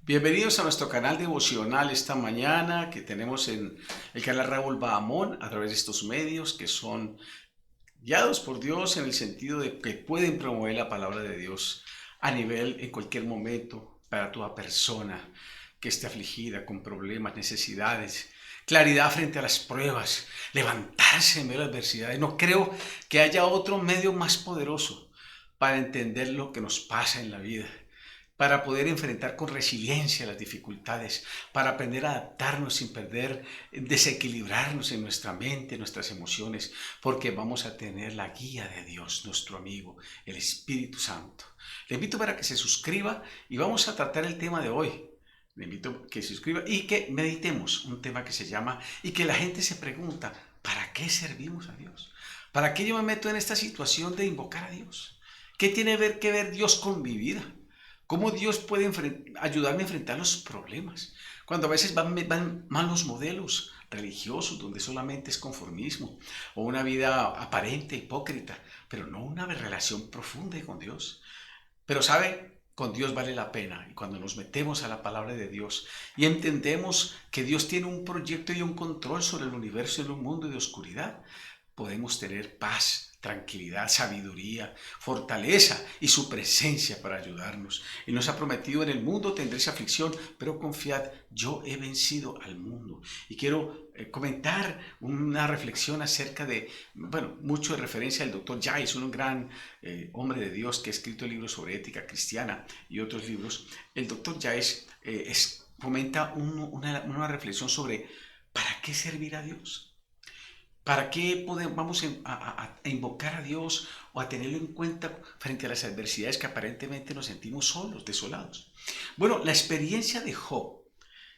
Bienvenidos a nuestro canal devocional esta mañana que tenemos en el canal Raúl Bahamón a través de estos medios que son guiados por Dios en el sentido de que pueden promover la palabra de Dios a nivel en cualquier momento para toda persona que esté afligida con problemas, necesidades, claridad frente a las pruebas, levantarse en medio de las adversidades. No creo que haya otro medio más poderoso para entender lo que nos pasa en la vida, para poder enfrentar con resiliencia las dificultades, para aprender a adaptarnos sin perder, desequilibrarnos en nuestra mente, en nuestras emociones, porque vamos a tener la guía de Dios, nuestro amigo, el Espíritu Santo. Le invito para que se suscriba y vamos a tratar el tema de hoy. Le invito a que se suscriba y que meditemos un tema que se llama, y que la gente se pregunta, ¿para qué servimos a Dios? ¿Para qué yo me meto en esta situación de invocar a Dios? ¿Qué tiene que ver Dios con mi vida? ¿Cómo Dios puede ayudarme a enfrentar los problemas? Cuando a veces van malos modelos religiosos, donde solamente es conformismo, o una vida aparente, hipócrita, pero no una relación profunda con Dios. Pero sabe, con Dios vale la pena. Y cuando nos metemos a la palabra de Dios y entendemos que Dios tiene un proyecto y un control sobre el universo en un mundo de oscuridad, podemos tener paz, tranquilidad, sabiduría, fortaleza y su presencia para ayudarnos. Y nos ha prometido: en el mundo tendréis aflicción, pero confiad, yo he vencido al mundo. Y quiero comentar una reflexión acerca de, mucho de referencia al doctor Jais, un gran hombre de Dios que ha escrito libros sobre ética cristiana y otros libros. El doctor Jais comenta una reflexión sobre ¿para qué servir a Dios? ¿Para qué vamos a invocar a Dios o a tenerlo en cuenta frente a las adversidades que aparentemente nos sentimos solos, desolados? Bueno, la experiencia de Job,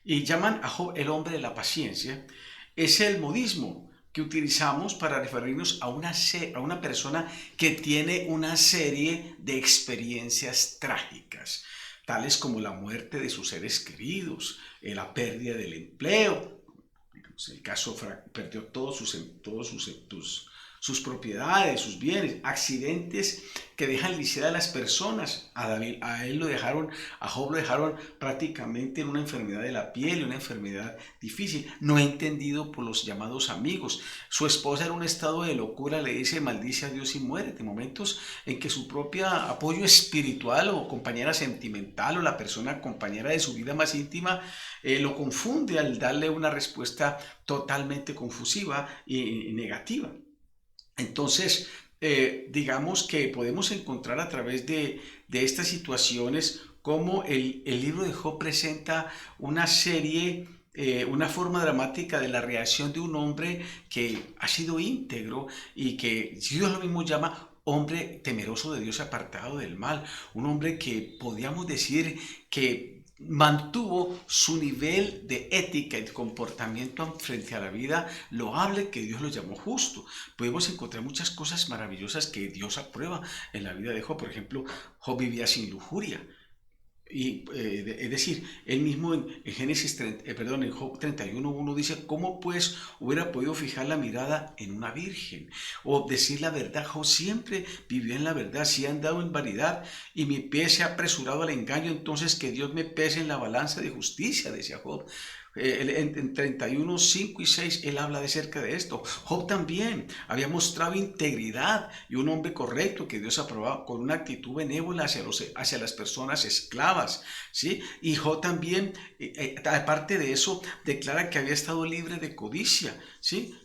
y llaman a Job el hombre de la paciencia, es el modismo que utilizamos para referirnos a una persona que tiene una serie de experiencias trágicas, tales como la muerte de sus seres queridos, la pérdida del empleo. En el caso, perdió sus propiedades, sus bienes, accidentes que dejan lisiadas a las personas. A él lo dejaron, a Job lo dejaron prácticamente en una enfermedad de la piel, una enfermedad difícil, no entendido por los llamados amigos. Su esposa, en un estado de locura, le dice: maldice a Dios y muérete. Momentos en que su propia apoyo espiritual o compañera sentimental o la persona compañera de su vida más íntima lo confunde al darle una respuesta totalmente confusiva y negativa. Entonces, digamos que podemos encontrar a través de estas situaciones cómo el libro de Job presenta una serie, una forma dramática de la reacción de un hombre que ha sido íntegro y que Dios lo mismo llama hombre temeroso de Dios, apartado del mal. Un hombre que podríamos decir que mantuvo su nivel de ética y de comportamiento frente a la vida loable, que Dios lo llamó justo. Podemos encontrar muchas cosas maravillosas que Dios aprueba en la vida de Job. Por ejemplo, Job vivía sin lujuria. Y, es decir, él mismo en en Job 31:1 dice: ¿cómo pues hubiera podido fijar la mirada en una virgen? O decir la verdad, Job siempre vivió en la verdad. Si he andado en vanidad y mi pie se ha apresurado al engaño, entonces que Dios me pese en la balanza de justicia, decía Job. En 31, 5 y 6 él habla de cerca de esto. Job también había mostrado integridad y un hombre correcto que Dios aprobaba, con una actitud benévola hacia las personas esclavas, ¿sí? Y Job también, aparte de eso, declara que había estado libre de codicia, ¿sí?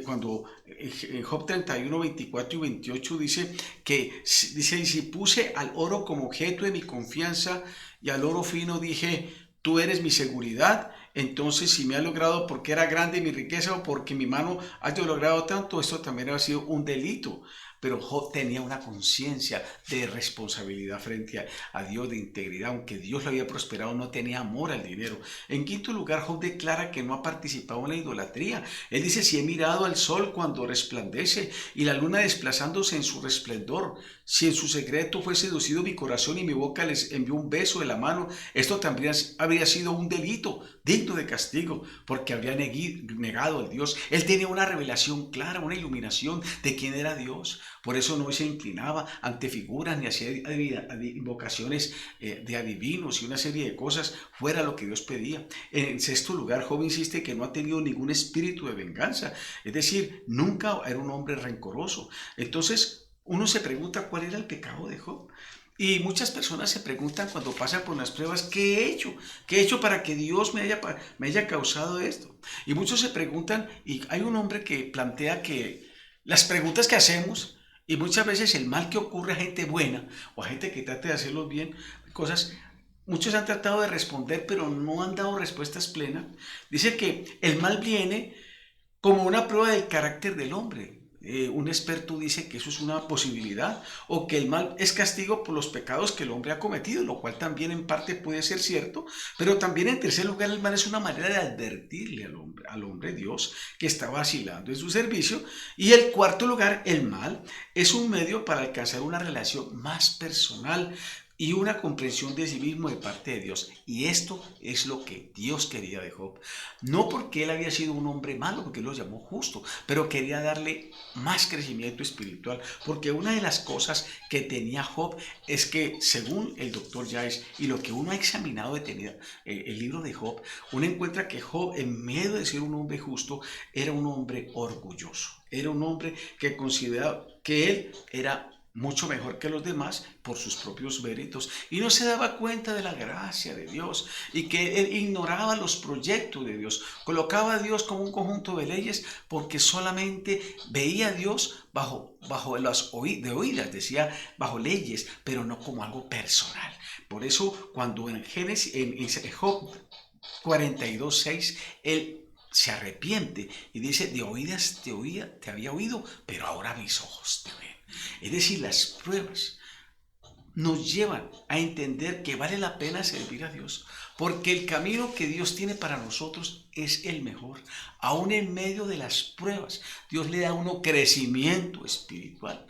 Cuando en Job 31, 24 y 28 dice: y si puse al oro como objeto de mi confianza y al oro fino dije: tú eres mi seguridad. Entonces, si me ha logrado porque era grande mi riqueza o porque mi mano haya logrado tanto, esto también ha sido un delito. Pero Job tenía una conciencia de responsabilidad frente a Dios, de integridad. Aunque Dios lo había prosperado, no tenía amor al dinero. En quinto lugar, Job declara que no ha participado en la idolatría. Él dice: si he mirado al sol cuando resplandece y la luna desplazándose en su resplendor, si en su secreto fue seducido mi corazón y mi boca les envió un beso de la mano, esto también habría sido un delito digno de castigo, porque habría negado al Dios. Él tenía una revelación clara, una iluminación de quién era Dios. Por eso no se inclinaba ante figuras ni hacía invocaciones de adivinos y una serie de cosas fuera lo que Dios pedía. En sexto lugar, Job insiste que no ha tenido ningún espíritu de venganza, es decir, nunca era un hombre rencoroso. Entonces, uno se pregunta cuál era el pecado de Job. Y muchas personas se preguntan cuando pasan por las pruebas, ¿qué he hecho? ¿Qué he hecho para que Dios me haya causado esto? Y muchos se preguntan, y hay un hombre que plantea que las preguntas que hacemos, y muchas veces el mal que ocurre a gente buena, o a gente que trata de hacerlo bien, cosas, muchos han tratado de responder, pero no han dado respuestas plenas. Dice que el mal viene como una prueba del carácter del hombre. Un experto dice que eso es una posibilidad, o que el mal es castigo por los pecados que el hombre ha cometido, lo cual también en parte puede ser cierto, pero también en tercer lugar el mal es una manera de advertirle al hombre Dios que está vacilando en su servicio, y el cuarto lugar, el mal es un medio para alcanzar una relación más personal y una comprensión de sí mismo de parte de Dios. Y esto es lo que Dios quería de Job. No porque él había sido un hombre malo, porque él lo llamó justo, pero quería darle más crecimiento espiritual. Porque una de las cosas que tenía Job es que, según el doctor Yais y lo que uno ha examinado detenida, el libro de Job, uno encuentra que Job, en medio de ser un hombre justo, era un hombre orgulloso. Era un hombre que consideraba que él era mucho mejor que los demás por sus propios méritos y no se daba cuenta de la gracia de Dios y que él ignoraba los proyectos de Dios, colocaba a Dios como un conjunto de leyes porque solamente veía a Dios bajo las oídas, decía bajo leyes, pero no como algo personal. Por eso cuando en Génesis, en Job 42:6, él se arrepiente y dice, de oídas te había oído, pero ahora mis ojos te ven. Es decir, las pruebas nos llevan a entender que vale la pena servir a Dios, porque el camino que Dios tiene para nosotros es el mejor. Aún en medio de las pruebas, Dios le da a uno crecimiento espiritual.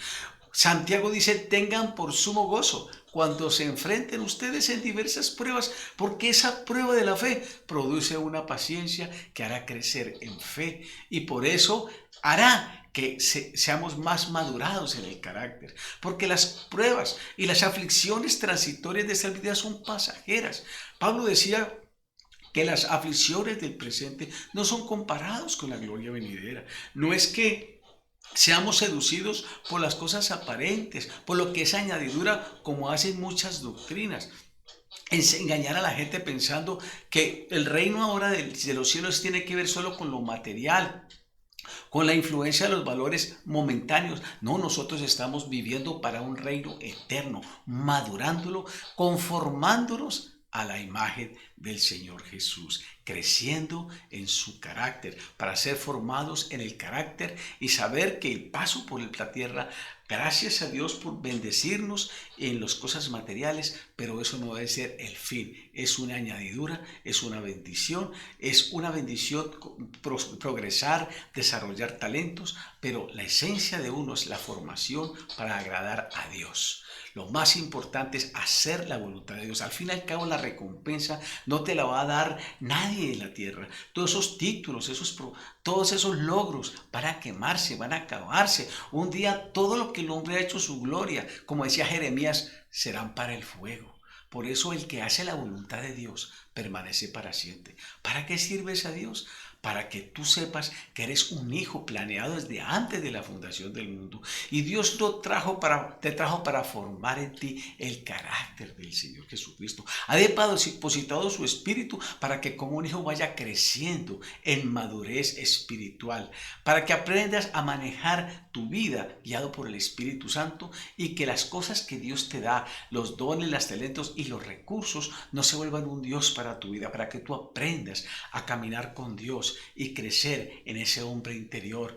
Santiago dice, tengan por sumo gozo cuando se enfrenten ustedes en diversas pruebas, porque esa prueba de la fe produce una paciencia que hará crecer en fe y por eso hará que seamos más madurados en el carácter, porque las pruebas y las aflicciones transitorias de esta vida son pasajeras. Pablo decía que las aflicciones del presente no son comparados con la gloria venidera. No es que seamos seducidos por las cosas aparentes, por lo que es añadidura, como hacen muchas doctrinas. Engañar a la gente pensando que el reino ahora de los cielos tiene que ver solo con lo material, con la influencia de los valores momentáneos. No, nosotros estamos viviendo para un reino eterno, madurándolo, conformándonos a la imagen del Señor Jesús, creciendo en su carácter, para ser formados en el carácter y saber que el paso por la tierra, gracias a Dios por bendecirnos en las cosas materiales, pero eso no debe ser el fin, es una añadidura, es una bendición progresar, desarrollar talentos, pero la esencia de uno es la formación para agradar a Dios. Lo más importante es hacer la voluntad de Dios. Al fin y al cabo, la recompensa no te la va a dar nadie en la tierra. Todos esos títulos, todos esos logros van a quemarse, van a acabarse. Un día todo lo que el hombre ha hecho, su gloria, como decía Jeremías, serán para el fuego. Por eso el que hace la voluntad de Dios permanece para siempre. ¿Para qué sirves a Dios? Para que tú sepas que eres un hijo planeado desde antes de la fundación del mundo. Y Dios te trajo para formar en ti el carácter del Señor Jesucristo. Ha depositado su espíritu para que como un hijo vaya creciendo en madurez espiritual. Para que aprendas a manejar tu vida guiado por el Espíritu Santo y que las cosas que Dios te da, los dones, los talentos y los recursos no se vuelvan un Dios para tu vida. Para que tú aprendas a caminar con Dios y crecer en ese hombre interior,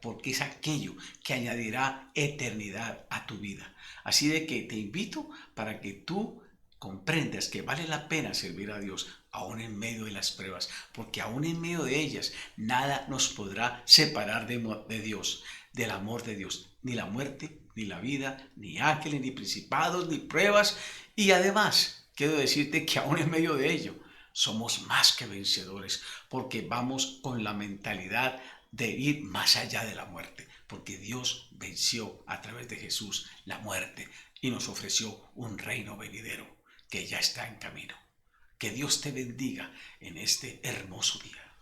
porque es aquello que añadirá eternidad a tu vida. Así de que te invito para que tú comprendas que vale la pena servir a Dios aún en medio de las pruebas, porque aún en medio de ellas nada nos podrá separar de Dios, del amor de Dios, ni la muerte, ni la vida, ni ángeles, ni principados, ni pruebas. Y además quiero decirte que aún en medio de ello somos más que vencedores, porque vamos con la mentalidad de ir más allá de la muerte, porque Dios venció a través de Jesús la muerte y nos ofreció un reino venidero que ya está en camino. Que Dios te bendiga en este hermoso día.